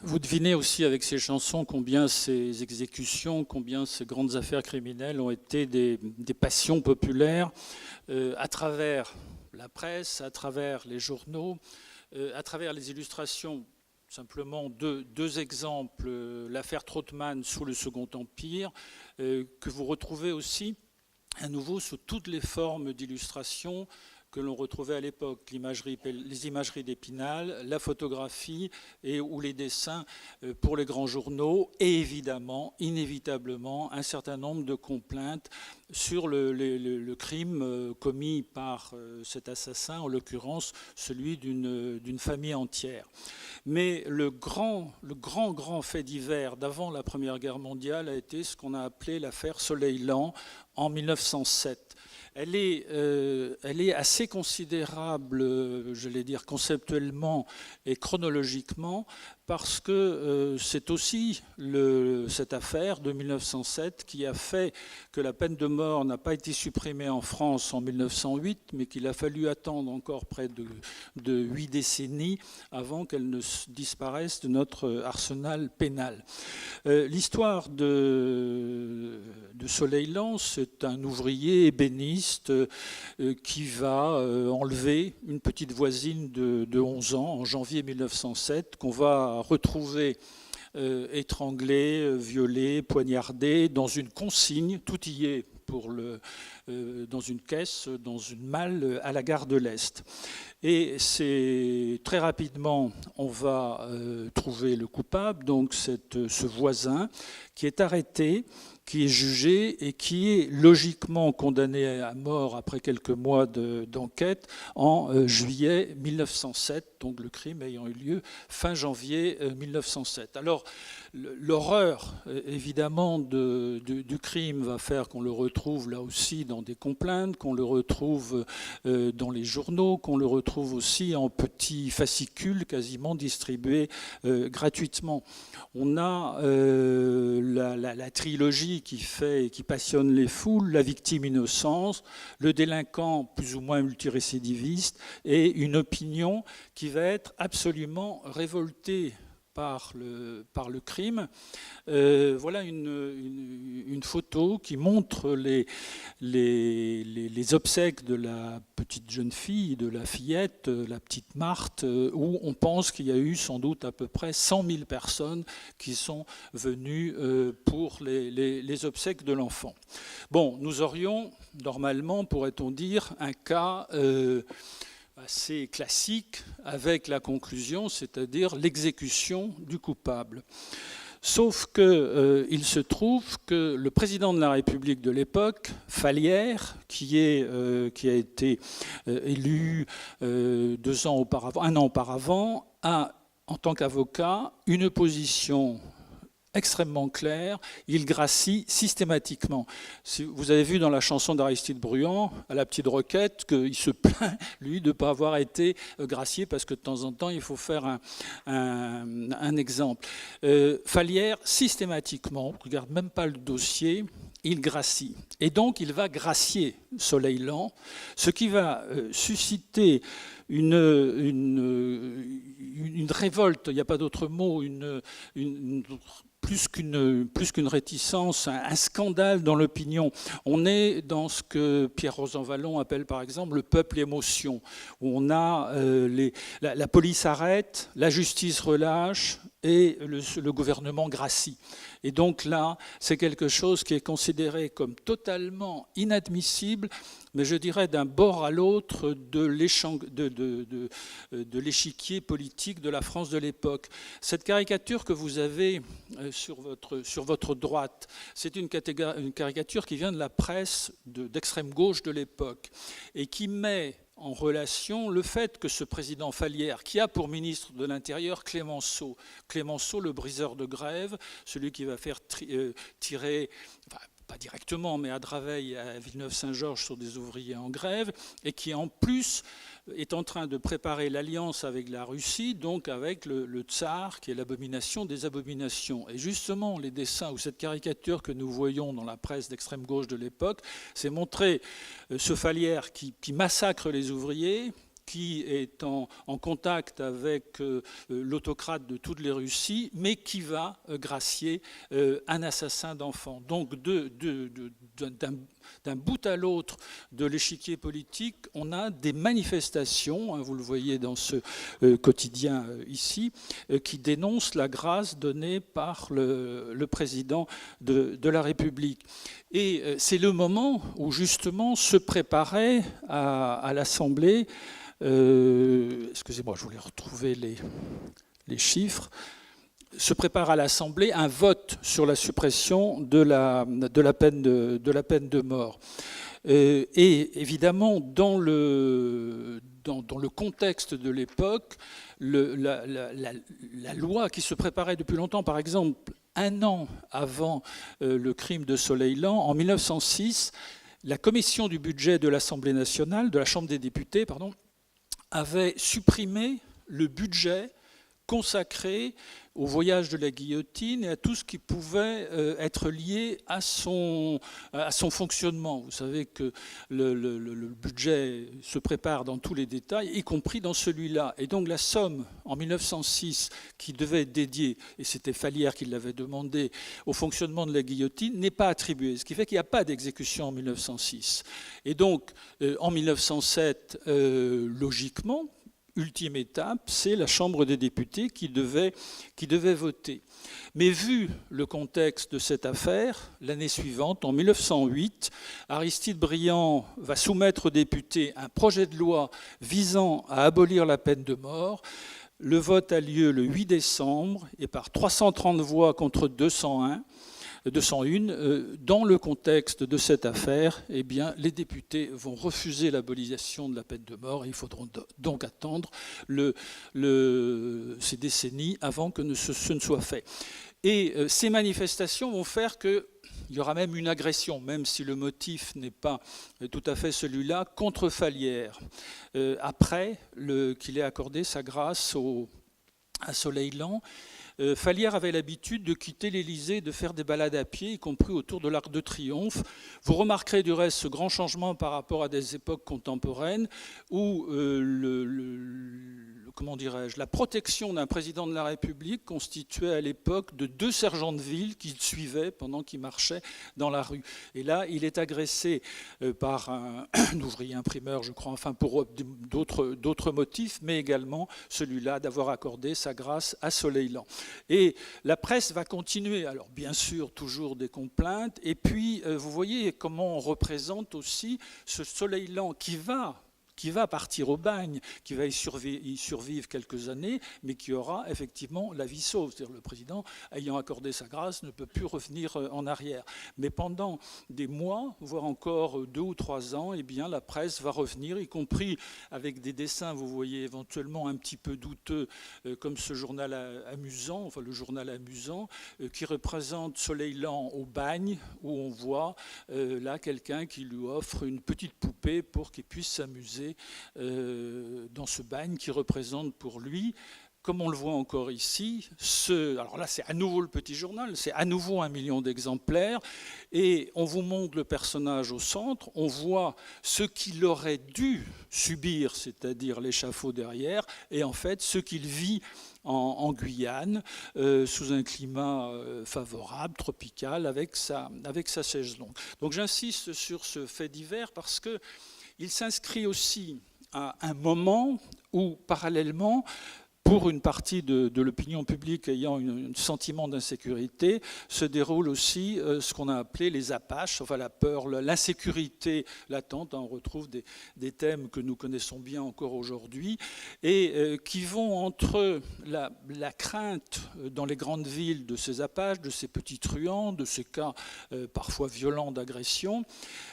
Vous devinez aussi avec ces chansons combien ces exécutions, combien ces grandes affaires criminelles ont été des passions populaires à travers la presse, à travers les journaux, à travers les illustrations. Simplement deux exemples, l'affaire Trautmann sous le Second Empire, que vous retrouvez aussi à nouveau sous toutes les formes d'illustration que l'on retrouvait à l'époque, les imageries d'Épinal, la photographie ou les dessins pour les grands journaux, et évidemment, inévitablement, un certain nombre de complaintes sur le crime commis par cet assassin, en l'occurrence celui d'une famille entière. Mais le grand fait divers d'avant la Première Guerre mondiale a été ce qu'on a appelé l'affaire Soleil-Lent en 1907. Elle est assez considérable, je vais dire conceptuellement et chronologiquement, parce que c'est aussi cette affaire de 1907 qui a fait que la peine de mort n'a pas été supprimée en France en 1908, mais qu'il a fallu attendre encore près de 8 décennies avant qu'elle ne disparaisse de notre arsenal pénal. L'histoire de Soleil-Lent, c'est un ouvrier ébéniste qui va enlever une petite voisine de 11 ans en janvier 1907, qu'on va retrouver étranglée, violée, poignardée dans une consigne, tout y est dans une caisse, dans une malle à la gare de l'Est. Et c'est très rapidement, on va trouver le coupable, donc ce voisin qui est arrêté, qui est jugé et qui est logiquement condamné à mort après quelques mois d'enquête en juillet 1907, donc le crime ayant eu lieu fin janvier 1907. Alors, l'horreur, évidemment, du crime va faire qu'on le retrouve là aussi dans des complaintes, qu'on le retrouve dans les journaux, qu'on le retrouve aussi en petits fascicules quasiment distribués gratuitement. On a la trilogie qui passionne les foules, la victime innocente, le délinquant plus ou moins multirécidiviste et une opinion qui va être absolument révoltée par le crime. Voilà une photo qui montre les obsèques de la petite jeune fille, de la fillette, la petite Marthe, où on pense qu'il y a eu sans doute à peu près 100 000 personnes qui sont venues pour les obsèques de l'enfant. Bon, nous aurions normalement, pourrait-on dire, un cas assez classique avec la conclusion, c'est-à-dire l'exécution du coupable. Sauf qu'il se trouve que le président de la République de l'époque, Fallières, qui a été élu un an auparavant, a, en tant qu'avocat, une position extrêmement clair, il gracie systématiquement. Vous avez vu dans la chanson d'Aristide Bruand, à la petite requête, qu'il se plaint, lui, de ne pas avoir été gracié, parce que de temps en temps, il faut faire un exemple. Fallières, systématiquement, on ne regarde même pas le dossier, il gracie. Et donc, il va gracier Soleil-Lent, ce qui va susciter une révolte, il n'y a pas d'autre mot, plus qu'une réticence, un scandale dans l'opinion. On est dans ce que Pierre Rosanvallon appelle par exemple le peuple émotion, où on a la police arrête, la justice relâche et le gouvernement gracie. Et donc là, c'est quelque chose qui est considéré comme totalement inadmissible, mais je dirais d'un bord à l'autre de l'échiquier politique de la France de l'époque. Cette caricature que vous avez sur votre droite, c'est une caricature qui vient de la presse d'extrême gauche de l'époque et qui met en relation le fait que ce président Fallières, qui a pour ministre de l'Intérieur Clémenceau, le briseur de grève, celui qui va faire tirer, enfin, pas directement, mais à Draveil, à Villeneuve-Saint-Georges, sur des ouvriers en grève, et qui en plus est en train de préparer l'alliance avec la Russie, donc avec le tsar, qui est l'abomination des abominations. Et justement, les dessins ou cette caricature que nous voyons dans la presse d'extrême gauche de l'époque, c'est montrer ce Fallières qui massacre les ouvriers, qui est en contact avec l'autocrate de toutes les Russies, mais qui va gracier un assassin d'enfants. Donc d'un bout à l'autre de l'échiquier politique, on a des manifestations, vous le voyez dans ce quotidien ici, qui dénoncent la grâce donnée par le président de la République. Et c'est le moment où justement se préparait à l'Assemblée, excusez-moi, je voulais retrouver les chiffres, se prépare à l'Assemblée un vote sur la suppression de la peine de mort. Et évidemment, dans le contexte de l'époque, la loi qui se préparait depuis longtemps, par exemple, un an avant le crime de Soleil-Lent, en 1906, la commission du budget de l'Assemblée nationale, de la Chambre des députés, pardon, avait supprimé le budget consacré au voyage de la guillotine et à tout ce qui pouvait être lié à son fonctionnement. Vous savez que le budget se prépare dans tous les détails, y compris dans celui-là. Et donc la somme, en 1906, qui devait être dédiée, et c'était Fallières qui l'avait demandé, au fonctionnement de la guillotine, n'est pas attribuée. Ce qui fait qu'il n'y a pas d'exécution en 1906. Et donc, en 1907, logiquement, ultime étape, c'est la Chambre des députés qui devait voter. Mais vu le contexte de cette affaire, l'année suivante, en 1908, Aristide Briand va soumettre aux députés un projet de loi visant à abolir la peine de mort. Le vote a lieu le 8 décembre et par 330 voix contre 201, dans le contexte de cette affaire, eh bien, les députés vont refuser l'abolition de la peine de mort et il faudra donc attendre ces décennies avant que ce ne soit fait. Et ces manifestations vont faire qu'il y aura même une agression, même si le motif n'est pas tout à fait celui-là, contre Fallières, après qu'il ait accordé sa grâce à Soleil-Lent. Fallières avait l'habitude de quitter l'Élysée, de faire des balades à pied, y compris autour de l'Arc de Triomphe. Vous remarquerez du reste ce grand changement par rapport à des époques contemporaines où comment dirais-je, la protection d'un président de la République constituait à l'époque de 2 sergents de ville qui le suivaient pendant qu'il marchait dans la rue. Et là, il est agressé par un ouvrier imprimeur, je crois, enfin pour d'autres motifs, mais également celui-là d'avoir accordé sa grâce à Soleil-Lent. Et la presse va continuer, alors bien sûr toujours des complaintes, et puis vous voyez comment on représente aussi ce Soleil-Lent qui va partir au bagne, qui va y survivre quelques années, mais qui aura effectivement la vie sauve. C'est-à-dire le président, ayant accordé sa grâce, ne peut plus revenir en arrière. Mais pendant des mois, voire encore 2 ou 3 ans, eh bien, la presse va revenir, y compris avec des dessins, vous voyez, éventuellement un petit peu douteux, comme ce journal amusant, enfin le journal amusant, qui représente Soleil-Lent au bagne, où on voit là quelqu'un qui lui offre une petite poupée pour qu'il puisse s'amuser dans ce bagne qui représente pour lui, comme on le voit encore ici, alors là c'est à nouveau le petit journal, c'est à nouveau 1 million d'exemplaires, et on vous montre le personnage au centre, on voit ce qu'il aurait dû subir, c'est-à-dire l'échafaud derrière, et en fait ce qu'il vit en Guyane, sous un climat favorable, tropical, avec sa chaise longue. Donc j'insiste sur ce fait divers parce que il s'inscrit aussi à un moment où, parallèlement, pour une partie de l'opinion publique ayant un sentiment d'insécurité, se déroule aussi ce qu'on a appelé les Apaches, enfin la peur, l'insécurité latente. On retrouve des thèmes que nous connaissons bien encore aujourd'hui et qui vont entre la crainte dans les grandes villes de ces Apaches, de ces petits truands, de ces cas parfois violents d'agression,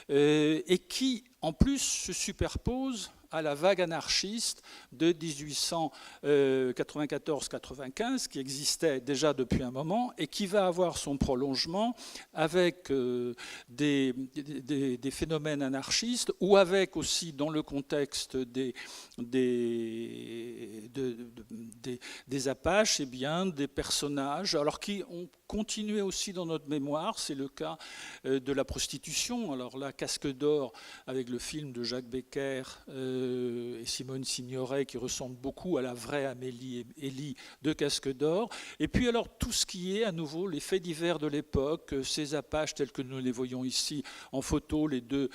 et qui en plus se superposent à la vague anarchiste de 1894-95 qui existait déjà depuis un moment et qui va avoir son prolongement avec des phénomènes anarchistes ou avec aussi dans le contexte des Apaches, eh bien, des personnages alors qui ont continué aussi dans notre mémoire. C'est le cas de la prostitution. Alors là, Casque d'or avec le film de Jacques Becker et Simone Signoret, qui ressemble beaucoup à la vraie Amélie Elie de Casque d'Or. Et puis alors tout ce qui est à nouveau les faits divers de l'époque, ces apaches tels que nous les voyons ici en photo, les deux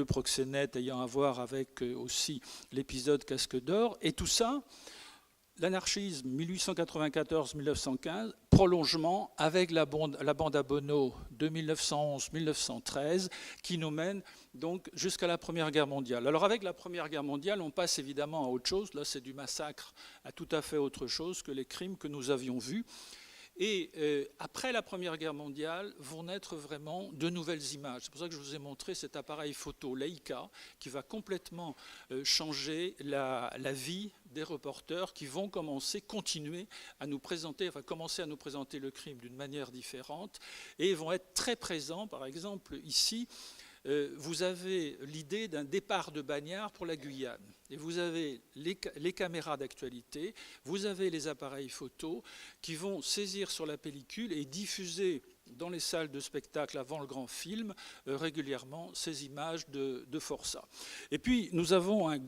proxénètes ayant à voir avec aussi l'épisode Casque d'Or. Et tout ça, l'anarchisme 1894-1915, prolongement avec la bande à Bonneau de 1911-1913 qui nous mène donc jusqu'à la Première Guerre mondiale. Alors avec la Première Guerre mondiale, on passe évidemment à autre chose. Là, c'est du massacre à tout à fait autre chose que les crimes que nous avions vus. Et après la Première Guerre mondiale vont naître vraiment de nouvelles images. C'est pour ça que je vous ai montré cet appareil photo Leica qui va complètement changer la vie des reporters qui vont continuer à nous présenter, commencer à nous présenter le crime d'une manière différente et vont être très présents. Par exemple, ici, vous avez l'idée d'un départ de Bagnères pour la Guyane. Et vous avez les caméras d'actualité, vous avez les appareils photo qui vont saisir sur la pellicule et diffuser dans les salles de spectacle avant le grand film régulièrement ces images de Forçat. Et puis nous avons un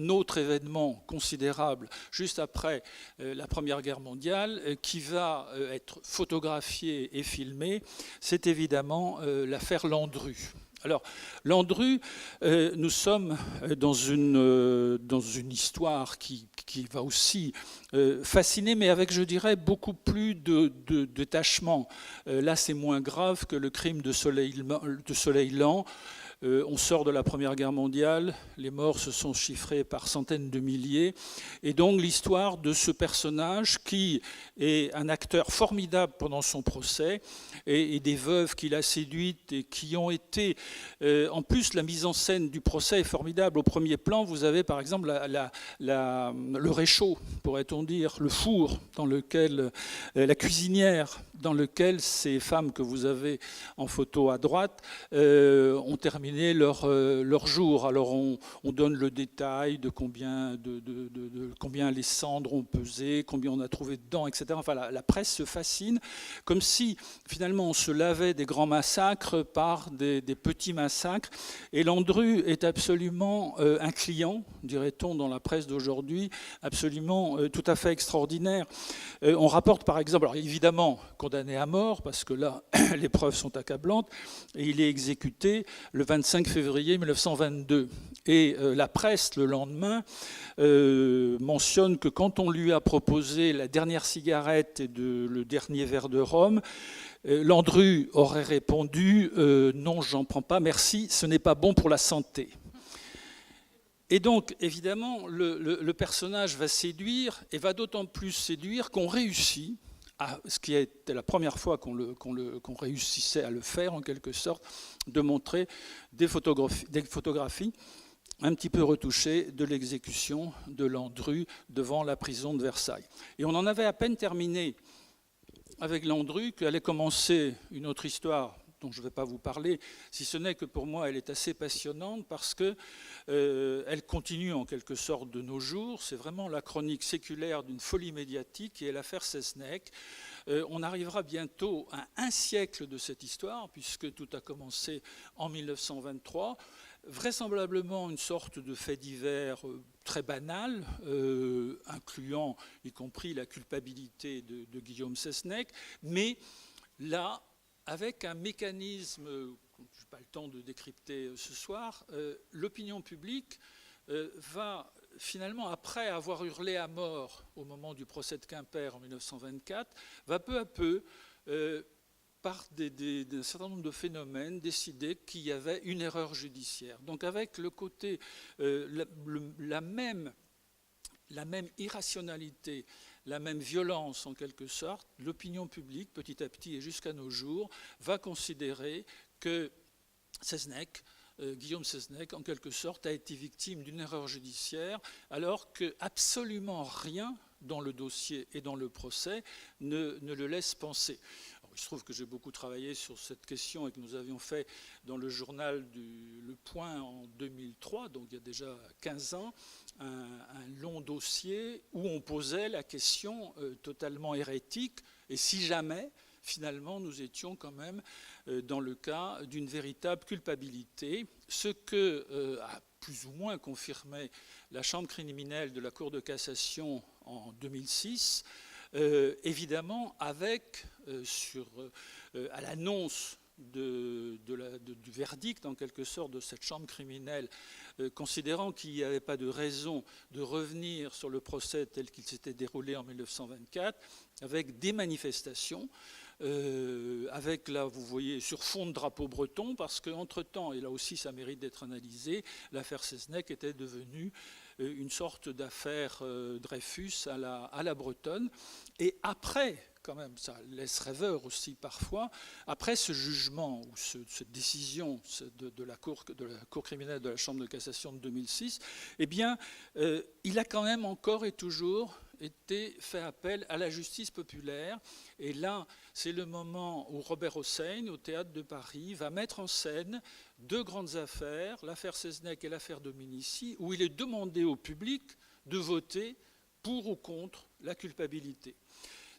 autre événement considérable juste après la Première Guerre mondiale qui va être photographié et filmé, c'est évidemment l'affaire Landru. Alors, Landru, nous sommes dans une histoire qui va aussi fasciner, mais avec, je dirais, beaucoup plus de détachement. Là, c'est moins grave que le crime de Soleil-Lent. On sort de la Première Guerre mondiale, les morts se sont chiffrés par centaines de milliers, et donc l'histoire de ce personnage qui est un acteur formidable pendant son procès, et des veuves qu'il a séduites et qui ont été... en plus, la mise en scène du procès est formidable. Au premier plan, vous avez par exemple le réchaud, pourrait-on dire, le four, dans lequel la cuisinière, dans lequel ces femmes que vous avez en photo à droite ont terminé leur jour. Alors on donne le détail de combien les cendres ont pesé, combien on a trouvé dedans, etc. Enfin, la presse se fascine, comme si finalement on se lavait des grands massacres par des petits massacres. Et Landru est absolument un client, dirait-on dans la presse d'aujourd'hui, absolument tout à fait extraordinaire. On rapporte par exemple, alors évidemment condamné à mort, parce que là les preuves sont accablantes, et il est exécuté le 25 février 1922. Et la presse, le lendemain, mentionne que quand on lui a proposé la dernière cigarette et le dernier verre de rhum, Landru aurait répondu « Non, j'en prends pas, merci, ce n'est pas bon pour la santé ». Et donc, évidemment, le personnage va séduire, et va d'autant plus séduire qu'on réussit, ce qui était la première fois qu'on réussissait à le faire, en quelque sorte, de montrer des photographies un petit peu retouchées de l'exécution de Landru devant la prison de Versailles. Et on en avait à peine terminé avec Landru qu'allait commencer une autre histoire dont je ne vais pas vous parler, si ce n'est que pour moi elle est assez passionnante parce qu'elle continue en quelque sorte de nos jours. C'est vraiment la chronique séculaire d'une folie médiatique qui est l'affaire Seznec. On arrivera bientôt à un siècle de cette histoire puisque tout a commencé en 1923. Vraisemblablement une sorte de fait divers très banal, incluant y compris la culpabilité de Guillaume Seznec, mais là, avec un mécanisme, je n'ai pas le temps de décrypter ce soir, l'opinion publique va finalement, après avoir hurlé à mort au moment du procès de Quimper en 1924, va peu à peu, par un certain nombre de phénomènes, décider qu'il y avait une erreur judiciaire. Donc avec le côté, la même irrationalité, la même violence en quelque sorte, l'opinion publique, petit à petit et jusqu'à nos jours, va considérer que Guillaume Seznec, en quelque sorte, a été victime d'une erreur judiciaire, alors que absolument rien dans le dossier et dans le procès ne le laisse penser. Alors, il se trouve que j'ai beaucoup travaillé sur cette question et que nous avions fait dans le journal Le Point en 2003, donc il y a déjà 15 ans, un long dossier où on posait la question totalement hérétique, et si jamais, finalement, nous étions quand même dans le cas d'une véritable culpabilité, ce que a plus ou moins confirmé la chambre criminelle de la Cour de cassation en 2006, évidemment avec, à l'annonce du verdict, en quelque sorte, de cette chambre criminelle, considérant qu'il n'y avait pas de raison de revenir sur le procès tel qu'il s'était déroulé en 1924, avec des manifestations, avec, là, vous voyez, sur fond de drapeau breton, parce qu'entre-temps, et là aussi ça mérite d'être analysé, l'affaire Seznec était devenue une sorte d'affaire Dreyfus à la bretonne. Et après, quand même, ça laisse rêveur aussi parfois, après ce jugement ou cette décision de la Cour criminelle de la Chambre de cassation de 2006, eh bien, il a quand même encore et toujours été fait appel à la justice populaire. Et là, c'est le moment où Robert Hossein, au Théâtre de Paris, va mettre en scène deux grandes affaires, l'affaire Seznec et l'affaire Dominici, où il est demandé au public de voter pour ou contre la culpabilité,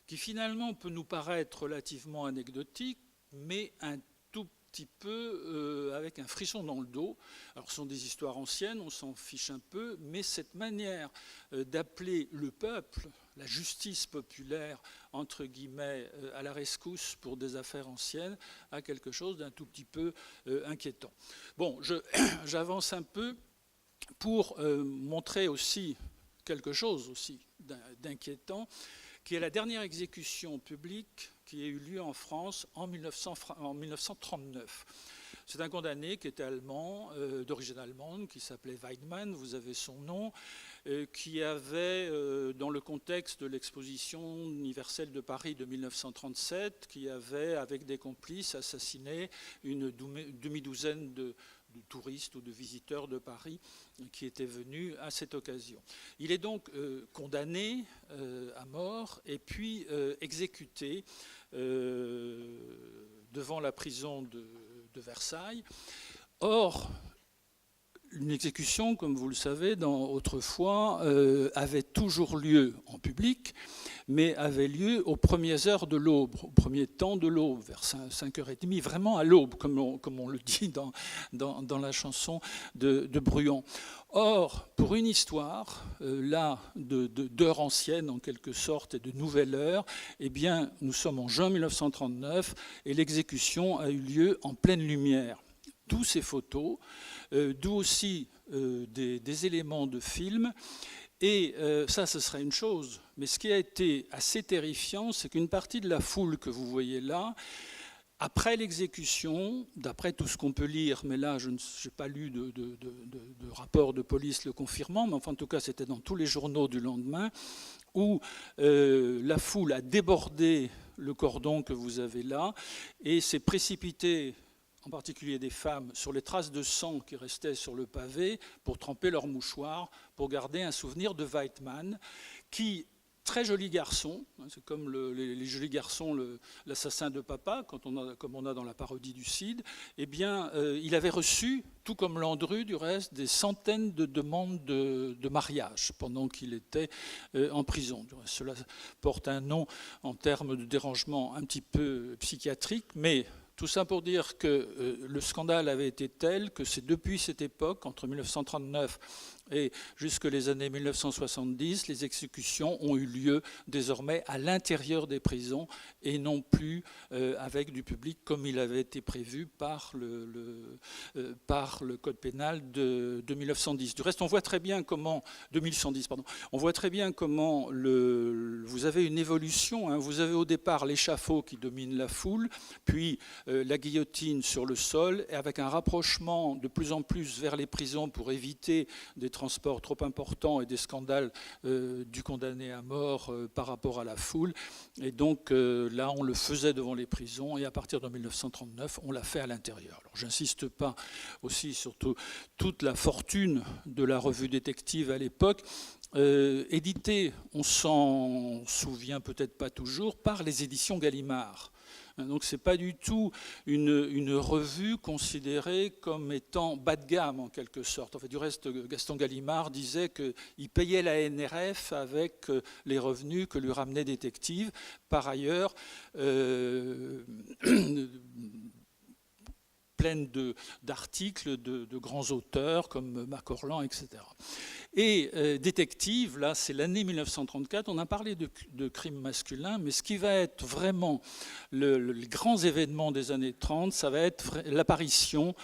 qui finalement peut nous paraître relativement anecdotique, mais un tout petit peu avec un frisson dans le dos. Alors ce sont des histoires anciennes, on s'en fiche un peu, mais cette manière d'appeler le peuple, la justice populaire, entre guillemets, à la rescousse pour des affaires anciennes, a quelque chose d'un tout petit peu inquiétant. Bon, j'avance un peu pour montrer aussi quelque chose aussi d'inquiétant, qui est la dernière exécution publique qui a eu lieu en France en 1939. C'est un condamné qui était allemand, d'origine allemande, qui s'appelait Weidmann, vous avez son nom, qui avait, dans le contexte de l'exposition universelle de Paris de 1937, qui avait, avec des complices, assassiné une demi-douzaine de touristes ou de visiteurs de Paris qui étaient venus à cette occasion. Il est donc condamné à mort et puis exécuté devant la prison de Versailles. Or, une exécution, comme vous le savez, autrefois, avait toujours lieu en public, mais avait lieu aux premières heures de l'aube, au premier temps de l'aube, vers 5h30, vraiment à l'aube, comme on le dit dans la chanson de Bruant. Or, pour une histoire, là, d'heure ancienne en quelque sorte, et de nouvelle heure, eh bien, nous sommes en juin 1939, et l'exécution a eu lieu en pleine lumière. D'où ces photos, d'où aussi des éléments de film. Et ça, ce serait une chose. Mais ce qui a été assez terrifiant, c'est qu'une partie de la foule que vous voyez là, après l'exécution, d'après tout ce qu'on peut lire, mais là, je n'ai pas lu de rapport de police le confirmant, mais enfin, en tout cas, c'était dans tous les journaux du lendemain, où la foule a débordé le cordon que vous avez là et s'est précipitée, en particulier des femmes, sur les traces de sang qui restaient sur le pavé pour tremper leurs mouchoirs, pour garder un souvenir de Weidmann, qui, très joli garçon, c'est comme les jolis garçons, l'assassin de papa, comme on a dans la parodie du Cid, eh bien, il avait reçu, tout comme Landru du reste, des centaines de demandes de mariage pendant qu'il était en prison. Cela porte un nom en termes de dérangement un petit peu psychiatrique, mais tout ça pour dire que le scandale avait été tel que c'est depuis cette époque, entre 1939 et jusque les années 1970, les exécutions ont eu lieu désormais à l'intérieur des prisons et non plus avec du public comme il avait été prévu par le code pénal de 1910. Du reste, on voit très bien comment 2110, pardon. On voit très bien comment vous avez une évolution. Hein. Vous avez au départ l'échafaud qui domine la foule, puis la guillotine sur le sol, et avec un rapprochement de plus en plus vers les prisons pour éviter des transports trop importants et des scandales du condamné à mort par rapport à la foule. Et donc là, on le faisait devant les prisons, et à partir de 1939, on l'a fait à l'intérieur. Alors, j'insiste pas aussi sur toute la fortune de la revue détective à l'époque, éditée, on s'en souvient peut-être pas toujours, par les éditions Gallimard. Donc ce n'est pas du tout une revue considérée comme étant bas de gamme en quelque sorte. En fait, du reste, Gaston Gallimard disait qu'il payait la NRF avec les revenus que lui ramenait Détective. Par ailleurs, pleine d'articles de grands auteurs comme Macorlan, etc. Et détective, là, c'est l'année 1934. On a parlé de crime masculin, mais ce qui va être vraiment les grands événements des années 30, ça va être l'apparition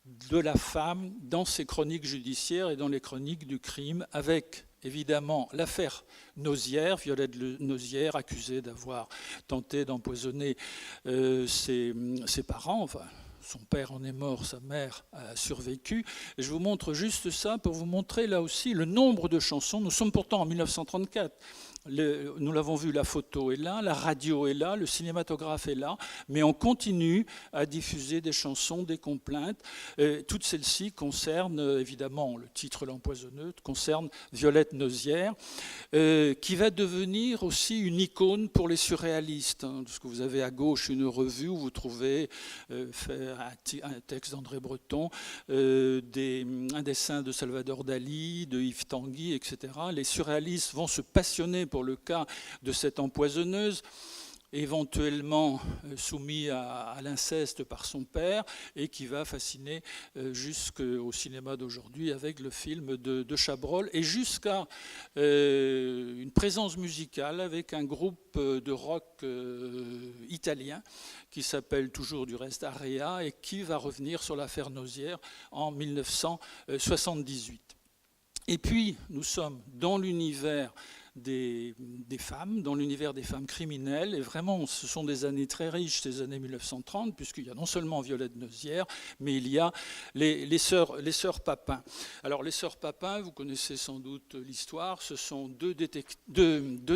de la femme dans ses chroniques judiciaires et dans les chroniques du crime, avec évidemment l'affaire Nozière, Violette Nozière, accusée d'avoir tenté d'empoisonner ses parents. Enfin, son père en est mort, sa mère a survécu. Et je vous montre juste ça pour vous montrer là aussi le nombre de chansons. Nous sommes pourtant en 1934. Nous l'avons vu, la photo est là, la radio est là, le cinématographe est là, mais on continue à diffuser des chansons, des complaintes. Toutes celles-ci concernent, évidemment, le titre L'Empoisonneuse, concerne Violette Nozière, qui va devenir aussi une icône pour les surréalistes. Parce que vous avez à gauche une revue où vous trouvez un texte d'André Breton, un dessin de Salvador Dali, de Yves Tanguy, etc. Les surréalistes vont se passionner pour le cas de cette empoisonneuse, éventuellement soumis à l'inceste par son père, et qui va fasciner jusqu'au cinéma d'aujourd'hui avec le film de Chabrol, et jusqu'à une présence musicale avec un groupe de rock italien qui s'appelle toujours du reste Area, et qui va revenir sur l'affaire Nozière en 1978. Et puis, nous sommes dans l'univers des femmes, dans l'univers des femmes criminelles, et vraiment ce sont des années très riches, ces années 1930, puisqu'il y a non seulement Violette Nozière, mais il y a les sœurs Papin. Alors les sœurs Papin, vous connaissez sans doute l'histoire, ce sont deux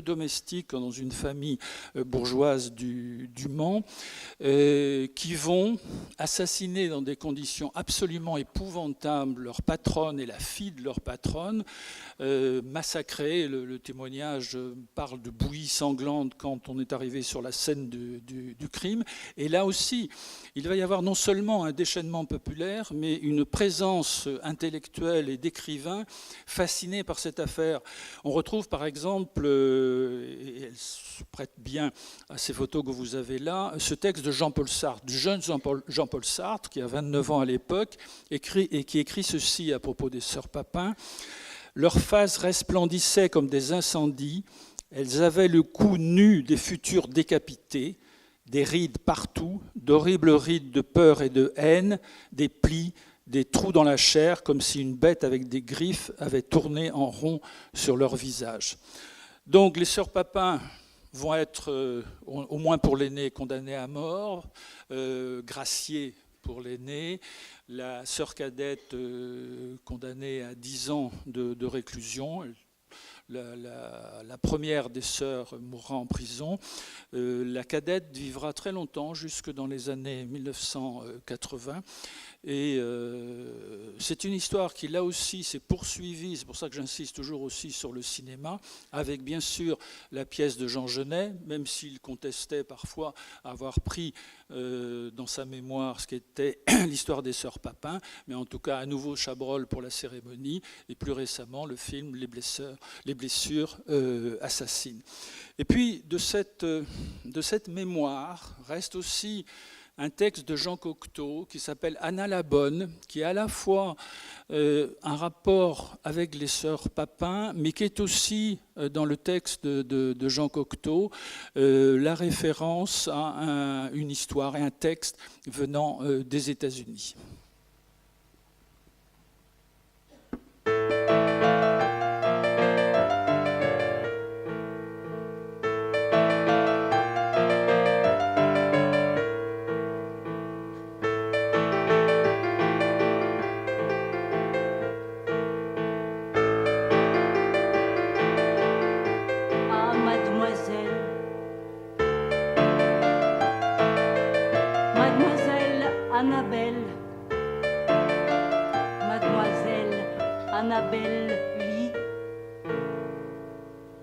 domestiques dans une famille bourgeoise du Mans, qui vont assassiner dans des conditions absolument épouvantables leur patronne et la fille de leur patronne, massacrer. Le témoignage parle de bouillie sanglante quand on est arrivé sur la scène du crime. Et là aussi, il va y avoir non seulement un déchaînement populaire, mais une présence intellectuelle et d'écrivains fascinés par cette affaire. On retrouve par exemple, et elle se prête bien à ces photos que vous avez là, ce texte de Jean-Paul Sartre, du jeune Jean-Paul Sartre, qui a 29 ans à l'époque, qui écrit ceci à propos des sœurs Papin. Leurs faces resplendissaient comme des incendies, elles avaient le cou nu des futurs décapités, des rides partout, d'horribles rides de peur et de haine, des plis, des trous dans la chair, comme si une bête avec des griffes avait tourné en rond sur leur visage. Donc les sœurs Papin vont être, au moins pour l'aîné, condamnées à mort, graciées pour l'aîné, la sœur cadette condamnée à 10 ans de réclusion. La première des sœurs mourra en prison. La cadette vivra très longtemps, jusque dans les années 1980. Et c'est une histoire qui, là aussi, s'est poursuivie, c'est pour ça que j'insiste toujours aussi sur le cinéma, avec bien sûr la pièce de Jean Genet, même s'il contestait parfois avoir pris dans sa mémoire ce qu'était l'histoire des sœurs Papin, mais en tout cas à nouveau Chabrol pour la cérémonie, et plus récemment le film Les blessures assassines. Et puis de cette mémoire reste aussi un texte de Jean Cocteau qui s'appelle Anna la Bonne, qui est à la fois un rapport avec les sœurs Papin, mais qui est aussi, dans le texte de Jean Cocteau, la référence à une histoire et un texte venant des États-Unis.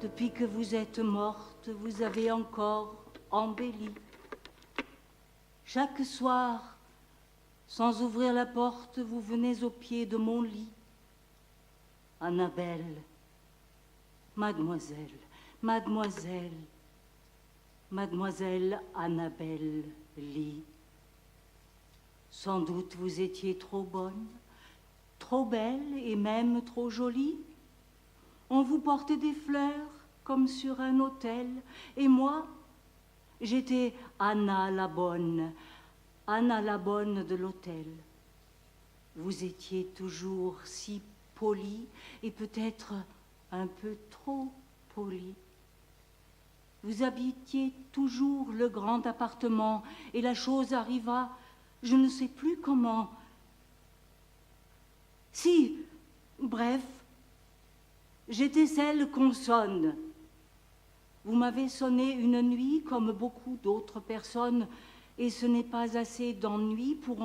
Depuis que vous êtes morte, vous avez encore embelli. Chaque soir, sans ouvrir la porte, vous venez au pied de mon lit. Annabelle, mademoiselle, mademoiselle, mademoiselle Annabelle Lee. Sans doute vous étiez trop bonne, trop belle et même trop jolie. On vous portait des fleurs comme sur un autel, et moi, j'étais Anna la bonne de l'hôtel. Vous étiez toujours si polie et peut-être un peu trop polie. Vous habitiez toujours le grand appartement et la chose arriva, je ne sais plus comment. Si, bref, j'étais celle qu'on sonne. Vous m'avez sonné une nuit comme beaucoup d'autres personnes, et ce n'est pas assez d'ennui pour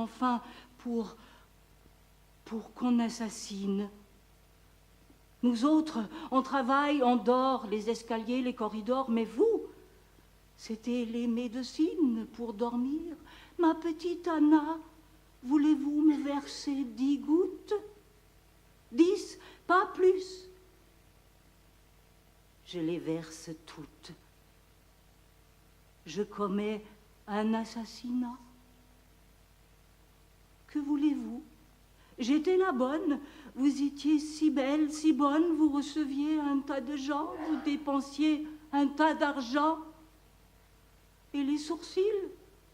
qu'on assassine. Nous autres, on travaille, on dort, les escaliers, les corridors, mais vous, c'était les médecines pour dormir. Ma petite Anna, voulez-vous me verser 10 gouttes? 10, pas plus. Je les verse toutes. Je commets un assassinat. Que voulez-vous? J'étais la bonne, vous étiez si belle, si bonne, vous receviez un tas de gens, vous dépensiez un tas d'argent. Et les sourcils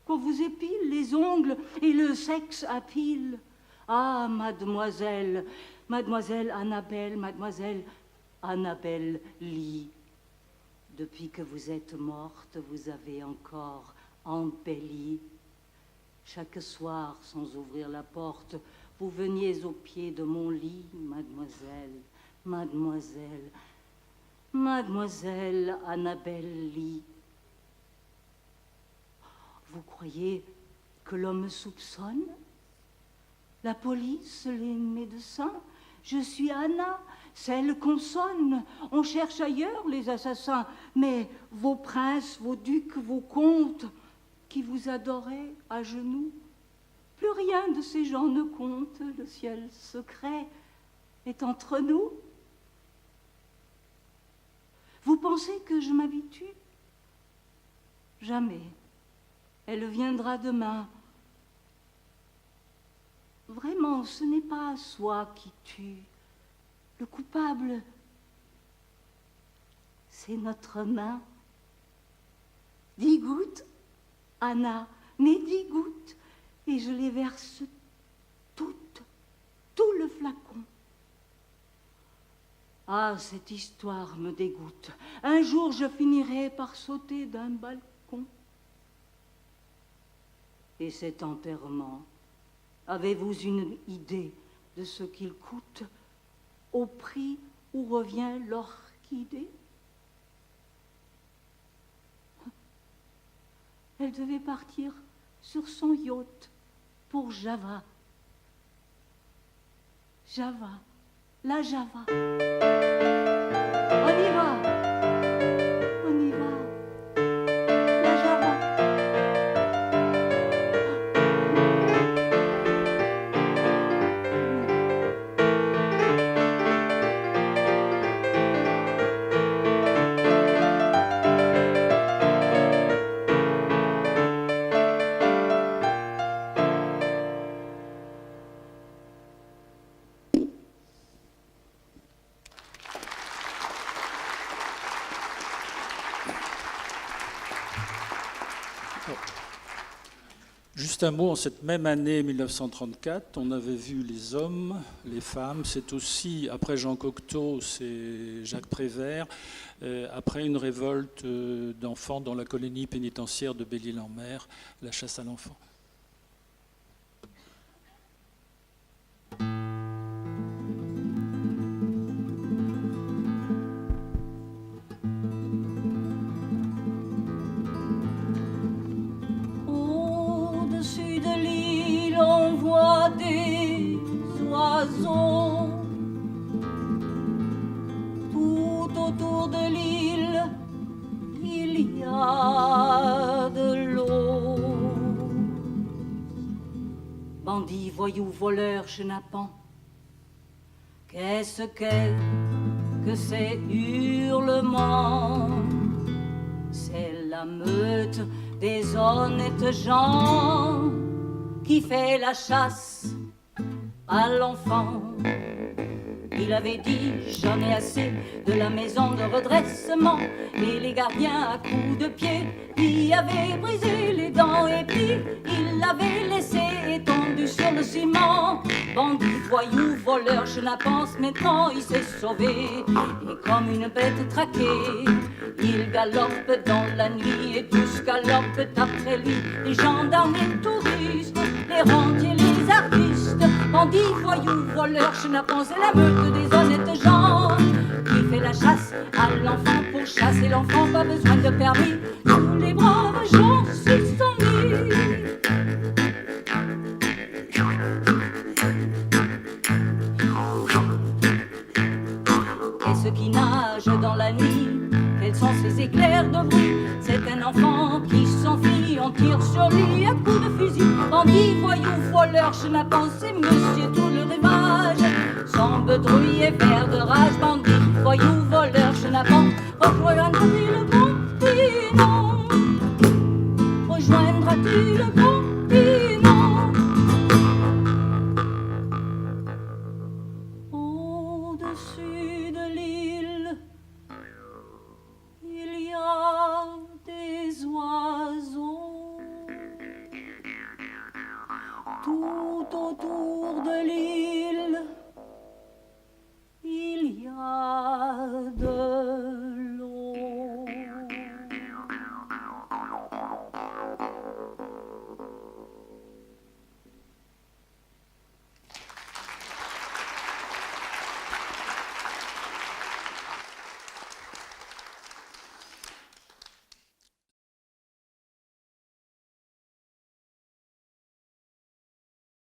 qu'on vous épile, les ongles et le sexe à pile. Ah, mademoiselle, mademoiselle Annabelle, mademoiselle Annabelle Lee, depuis que vous êtes morte, vous avez encore embelli. Chaque soir, sans ouvrir la porte, vous veniez au pied de mon lit, mademoiselle, mademoiselle, mademoiselle Annabelle Lee. Vous croyez que l'homme soupçonne? La police, les médecins? Je suis Anna, celle qu'on sonne. On cherche ailleurs les assassins, mais vos princes, vos ducs, vos comtes, qui vous adoraient à genoux, plus rien de ces gens ne compte. Le ciel secret est entre nous. Vous pensez que je m'habitue? Jamais. Elle viendra demain. Vraiment, ce n'est pas soi qui tue. Le coupable, c'est notre main. 10 gouttes, Anna, mais 10 gouttes, et je les verse toutes, tout le flacon. Ah, cette histoire me dégoûte. Un jour, je finirai par sauter d'un balcon. Et cet enterrement, avez-vous une idée de ce qu'il coûte, au prix où revient l'orchidée? Elle devait partir sur son yacht pour Java. Java, la Java. On y va, on y va, la Java. Juste un mot, en cette même année 1934, on avait vu les hommes, les femmes, c'est aussi, après Jean Cocteau, c'est Jacques Prévert, après une révolte d'enfants dans la colonie pénitentiaire de Belle-Île-en-Mer, la chasse à l'enfant. Des oiseaux, tout autour de l'île, il y a de l'eau. Bandits, voyous, voleurs, chenapans, qu'est-ce que ces hurlements? C'est la meute des honnêtes gens qui fait la chasse à l'enfant. Il avait dit j'en ai assez de la maison de redressement, et les gardiens à coups de pied y avaient brisé les dents, et puis il l'avait laissé étendu sur le ciment. Bandit, voyou, voleur, chenapance, maintenant il s'est sauvé, et comme une bête traquée, il galope dans la nuit, et tous galopent après lui, les gendarmes, les touristes, les rentiers, les artistes. Bandit, voyou, voleur, chenapance, et la meute des honnêtes gens qui fait la chasse à l'enfant. Pour chasser l'enfant, pas besoin de permis, tous les braves gens s'y sont mis. Et ceux qui nagent dans la nuit, quels sont ces éclairs de bruit? C'est un enfant qui s'enfuit, on tire sur lui à coups de fusil. Bandit, voyou, voleur, chenapance, c'est monsieur tout le rivage, sans bedrouille et vert de rage. Bandit, voyou, voleur, chenapance, rejoindras-tu le continent? Rejoindras-tu le continent? Au-dessus